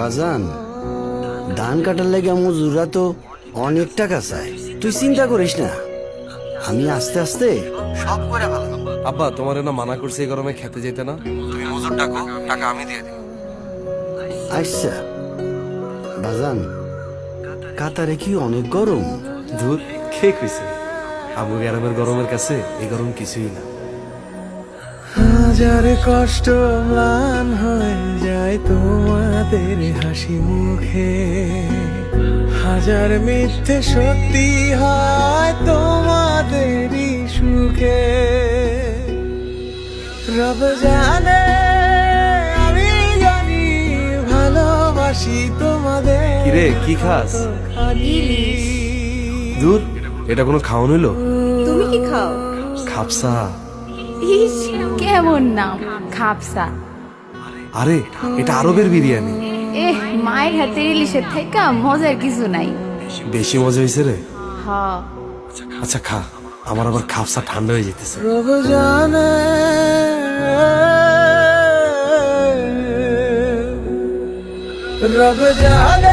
বাজান, ধান কাটার লাগে মজুরা তো অনেক টাকা চায়। তুই চিন্তা করিস না, আমি আস্তে আস্তে সব করে ভালো। আব্বা তোমার না মানা করছে এই গরমে খেতে যেতে না, তুমি মজুর ডাকো, টাকা আমি দিয়ে দিব। আচ্ছা বাজান, কাতারে কি অনেক গরম? ধুর, কে কইছে? আবু গ্রামের গরমের কাছে এই গরম কিছুই না। হাজার কষ্ট ম্লান হয়ে যায় তোমাদের হাসি মুখে, হাজার মিথ্যে সত্যি হয় তোমাদেরই সুখে। রব জানে আমি জানি ভালোবাসি তোমাদের। কিরে কি খাস? ইলিশ। দূর, এটা কোনো খাওয়ান হইলো? তুমি কি খাও? খাপসা। ইস, কেমন নাম খাপসা। আরে এটা আরবের বিরিয়ানি। মায়ের হাতের ইলিশের থেকে মজার কিছু নাই। বেশি মজা হয়েছে রে। হ, আচ্ছা খা, আমার আবার খাপসা ঠান্ডা হয়ে যেতেছে। রব জানে রব জানে